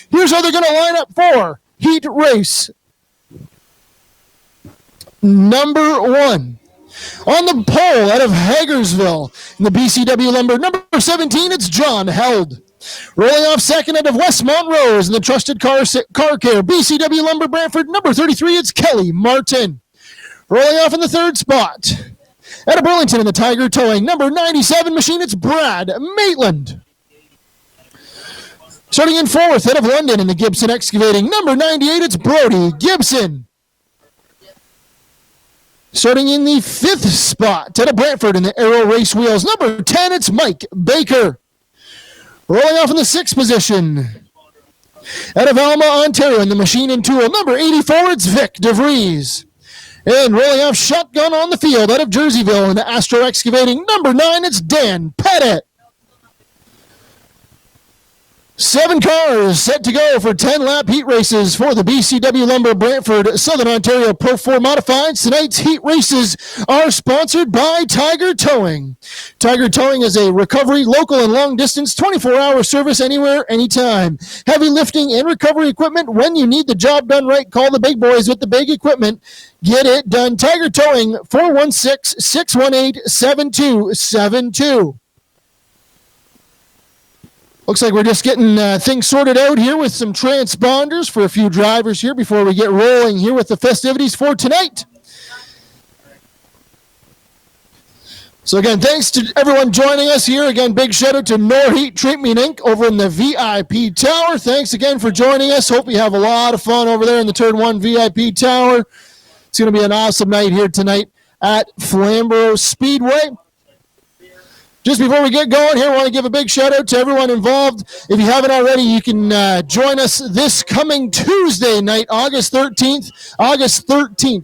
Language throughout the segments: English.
Here's how they're going to line up for heat race number 1. On the pole out of Hagersville in the BCW Lumber, number 17, it's John Held. Rolling off second out of West Montrose in the Trusted Car Care, BCW Lumber Brantford, number 33, it's Kelly Martin. Rolling off in the third spot out of Burlington in the Tiger Towing, number 97 machine, it's Brad Maitland. Starting in fourth out of London in the Gibson Excavating, number 98, it's Brody Gibson. Starting in the fifth spot out of Brantford in the Aero Race Wheels, number 10, it's Mike Baker. Rolling off in the sixth position out of Alma, Ontario in the Machine and Tool, number 84, it's Vic DeVries. And rolling off shotgun on the field out of Jerseyville in the Astro Excavating, number 9, it's Dan Pettit. 7 cars set to go for 10-lap heat races for the BCW Lumber Brantford Southern Ontario Pro 4 Modifieds. Tonight's heat races are sponsored by Tiger Towing. Tiger Towing is a recovery, local and long-distance, 24-hour service anywhere, anytime. Heavy lifting and recovery equipment. When you need the job done right, call the big boys with the big equipment. Get it done. Tiger Towing, 416-618-7272. Looks like we're just getting things sorted out here with some transponders for a few drivers here before we get rolling here with the festivities for tonight. So again, thanks to everyone joining us here. Again, big shout out to Norheat Treatment Inc. over in the VIP Tower. Thanks again for joining us. Hope you have a lot of fun over there in the Turn 1 VIP Tower. It's going to be an awesome night here tonight at Flamboro Speedway. Just before we get going here, I want to give a big shout out to everyone involved. If you haven't already, you can join us this coming Tuesday night, August 13th,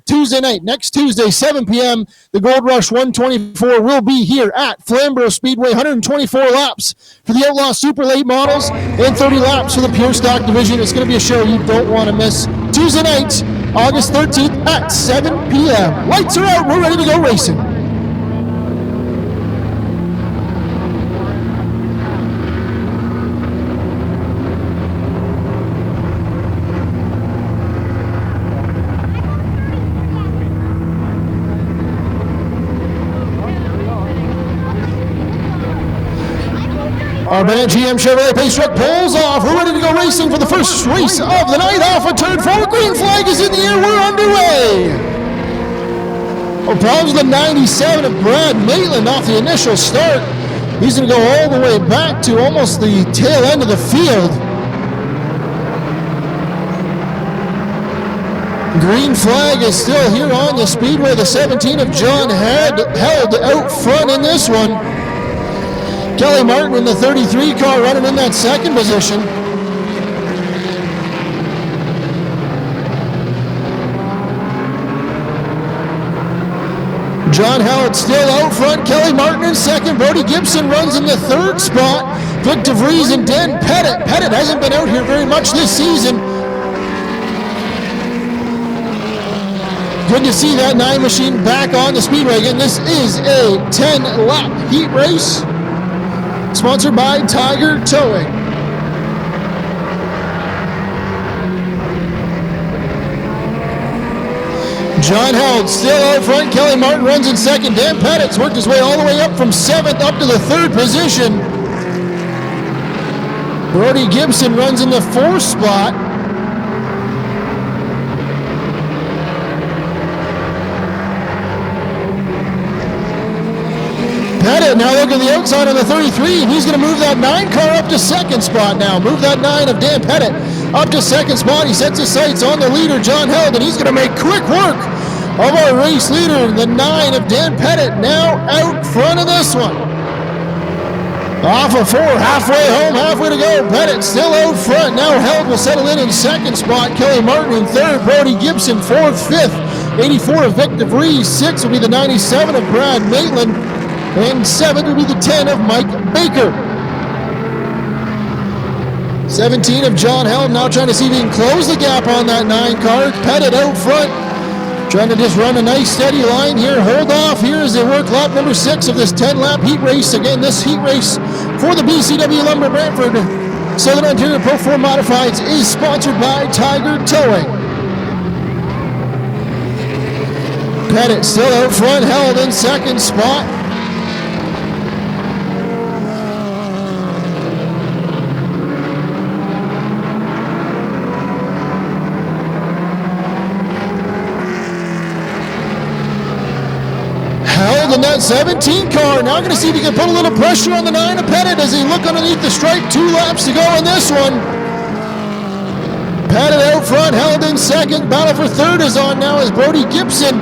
Tuesday night, next Tuesday, 7 p.m. The Gold Rush 124 will be here at Flamboro Speedway, 124 laps for the Outlaw Super Late Models and 30 laps for the Pure Stock Division. It's going to be a show you don't want to miss. Tuesday night, August 13th at 7 p.m. Lights are out. We're ready to go racing. Our Bennett GM Chevrolet Pace Truck pulls off. We're ready to go racing for the first race of the night off of turn 4. Green flag is in the air. We're underway. Problems with the 97 of Brad Maitland off the initial start. He's going to go all the way back to almost the tail end of the field. Green flag is still here on the speedway. The 17 of John held out front in this one. Kelly Martin in the 33 car running in that second position. John Howard still out front. Kelly Martin in second. Brody Gibson runs in the third spot. Vic DeVries and Dan Pettit. Pettit hasn't been out here very much this season. Good to see that 9 machine back on the speedway again. This is a 10-lap heat race. Sponsored by Tiger Towing. John Held still out front. Kelly Martin runs in second. Dan Pettit's worked his way all the way up from 7th up to the 3rd position. Brody Gibson runs in the 4th spot. Pettit now look at the outside on the 33, and he's going to move that 9 car up to 2nd spot now. Move that 9 of Dan Pettit up to 2nd spot. He sets his sights on the leader, John Held, and he's going to make quick work of our race leader, the 9 of Dan Pettit, now out front of this one. Off of 4, halfway home, halfway to go. Pettit still out front. Now Held will settle in 2nd spot. Kelly Martin in 3rd. Brody Gibson 4th, 5th. 84 of Vic DeVries. 6th will be the 97 of Brad Maitland. And 7th will be the 10 of Mike Baker. 17 of John Held now trying to see if he can close the gap on that 9 car. Pettit out front, trying to just run a nice steady line here. Hold off here as they work lap number 6 of this 10-lap heat race. Again, this heat race for the BCW Lumber Brantford Southern Ontario Pro 4 Modifieds is sponsored by Tiger Towing. Pettit still out front, held in second spot. Held in that 17 car. Now going to see if he can put a little pressure on the 9 of Pettit as he look underneath the stripe. 2 laps to go in this one. Pettit out front, held in second. Battle for third is on now as Brody Gibson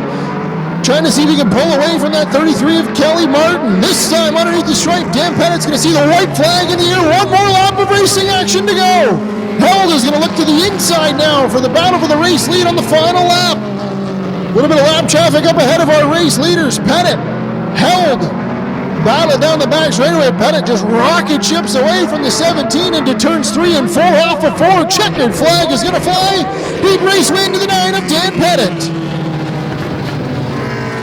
trying to see if he can pull away from that 33 of Kelly Martin. This time underneath the stripe, Dan Pettit's going to see the white flag in the air. One more lap of racing action to go. Held is going to look to the inside now for the battle for the race lead on the final lap. A little bit of lap traffic up ahead of our race leaders. Pettit, Held, battle down the back straightaway. Pettit just rocket ships away from the 17 into turns 3 and 4 off of 4. Checkered flag is going to fly. Big race win to the 9 of Dan Pettit.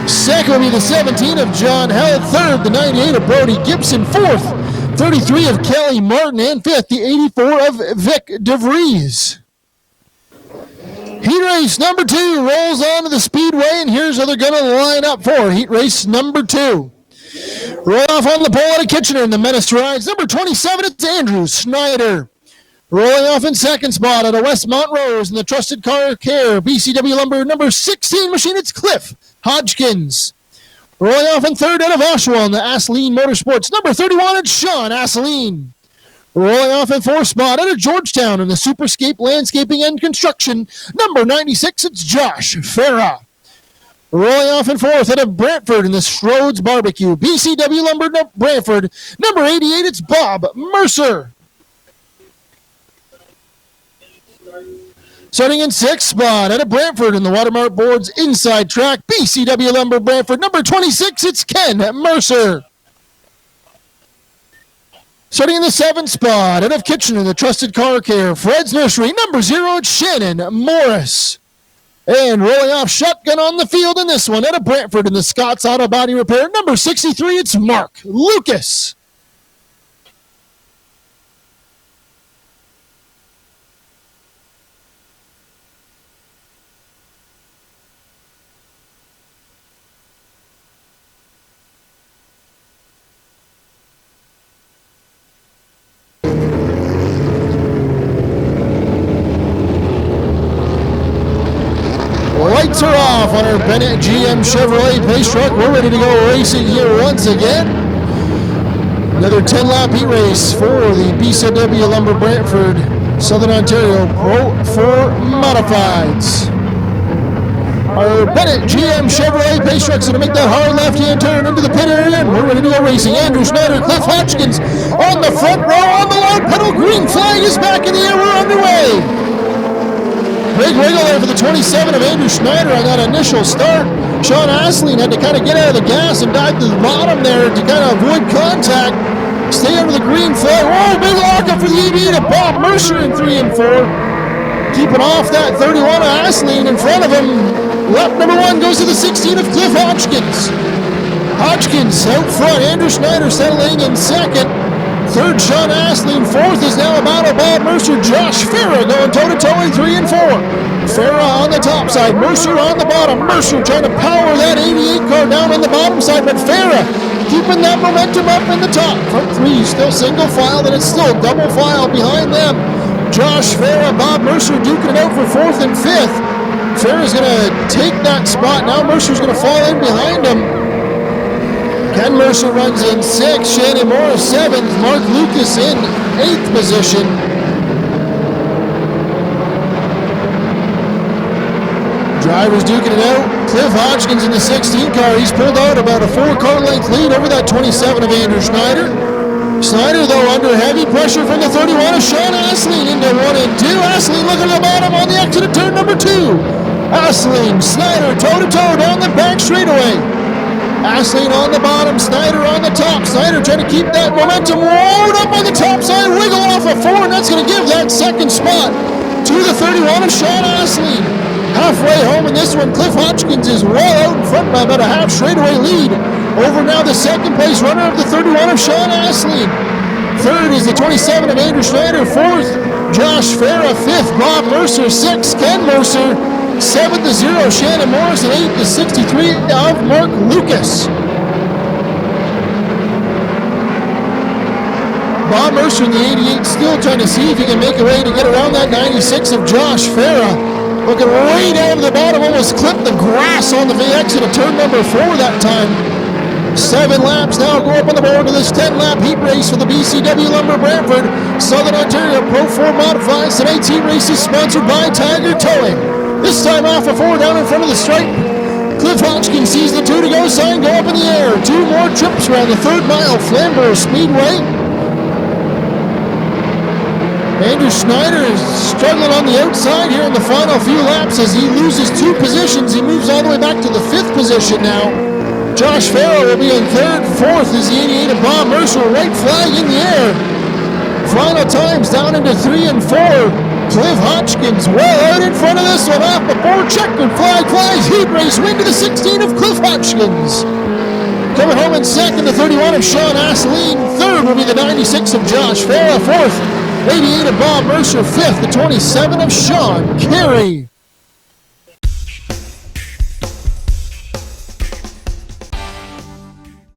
Second will be the 17 of John Held. Third, the 98 of Brody Gibson. Fourth, 33 of Kelly Martin. And fifth, the 84 of Vic DeVries. Heat race number 2 rolls onto the speedway, and here's how they're going to line up for heat race number 2. Roll off on the pole out of Kitchener in the Menace rides. Number 27, it's Andrew Snyder. Rolling off in second spot out of West Montrose in the Trusted Car Care BCW Lumber number 16 machine, it's Cliff Hodgkins. Rolling off in third out of Oshawa in the Asseline Motorsports. Number 31, it's Sean Asseline. Rolling off in fourth spot out of Georgetown in the Superscape Landscaping and Construction. Number 96, it's Josh Farah. Rolling off in fourth out of Brantford in the Strode's Barbecue. BCW Lumber Brantford. Number 88, it's Bob Mercer. Starting in sixth spot out of Brantford in the Watermark Boards Inside Track. BCW Lumber Brantford. Number 26, it's Ken Mercer. Starting in the seventh spot out of Kitchener in the Trusted Car Care. Fred's Nursery. Number 0, it's Shannon Morris. And rolling off shotgun on the field in this one out of Brantford in the Scott's Auto Body Repair. Number 63, it's Mark Lucas. Lights are off on our Bennett GM Chevrolet pace truck. We're ready to go racing here once again. Another 10-lap heat race for the BCW Lumber Brantford Southern Ontario Pro 4 Modifieds. Our Bennett GM Chevrolet pace truck's going to make that hard left-hand turn into the pit area, and we're ready to go racing. Andrew Snyder, Cliff Hodgkins on the front row on the loud pedal. Green flag is back in the air. We're underway. Big wiggle there for the 27 of Andrew Snyder on that initial start. Sean Asseline had to kind of get out of the gas and dive to the bottom there to kind of avoid contact. Stay under the green flag. Whoa, big lockup for the EV to Bob Mercer in 3 and 4. Keeping off that 31 of Asseline in front of him. Lap number 1 goes to the 16 of Cliff Hodgkins. Hodgkins out front. Andrew Snyder settling in second. Third, Sean Asseline. Fourth is now a battle. Bob Mercer. Josh Farah going toe-to-toe in 3 and 4. Farah on the top side. Mercer on the bottom. Mercer trying to power that 88 car down on the bottom side, but Farah keeping that momentum up in the top. Front 3 still single file, and it's still double file behind them. Josh Farah, Bob Mercer duking it out for 4th and 5th. Farah's going to take that spot. Now Mercer's going to fall in behind him. Ken Mercer runs in 6th, Shannon Morris 7th, Mark Lucas in 8th position. Drivers duking it out. Cliff Hodgkins in the 16 car. He's pulled out about a 4-car length lead over that 27 of Andrew Snyder. Snyder, though, under heavy pressure from the 31 of Sean Asseline into 1 and 2. Asseline looking at the bottom on the exit of turn number 2. Asseline, Snyder toe-to-toe down the back straightaway. Asseline on the bottom, Snyder on the top. Snyder trying to keep that momentum roared up on the top side, wiggle off a 4, and that's going to give that second spot to the 31 of Sean Asseline. Halfway home in this one, Cliff Hodgkins is well out in front by about a half straightaway lead over now the second place runner of the 31 of Sean Asseline. Third is the 27 of Andrew Schneider. Fourth, Josh Farah. Fifth, Bob Mercer. Sixth, Ken Mercer. Seventh, the 0, Shannon Morris. And eighth, the 63 of Mark Lucas. Bob Mercer in the 88 still trying to see if he can make a way to get around that 96 of Josh Farah. Looking way down to the bottom, almost clipped the grass on the exit of turn number 4 that time. 7 laps now go up on the board to this 10-lap heat race for the BCW Lumber Brantford Southern Ontario Pro 4 Modifieds. Tonight's heat race is sponsored by Tiger Towing. This time off of 4 down in front of the stripe. Cliff Hodgkinson sees the 2 to go sign go up in the air. 2 more trips around the 3rd mile Flamboro Speedway. Andrew Schneider is struggling on the outside here in the final few laps as he loses 2 positions. He moves all the way back to the 5th position now. Josh Farah will be in 3rd. 4th is the 88 of Bob Mercer. White flag in the air. Final times down into 3 and 4. Cliff Hodgkins well out in front of this one. Off the board, checkered flag flies. Heat race win to the 16 of Cliff Hodgkins. Coming home in 2nd, the 31 of Sean Asseline. 3rd will be the 96 of Josh Farah. 4th, 88 of Bob Mercer. 5th, the 27 of Sean Carey.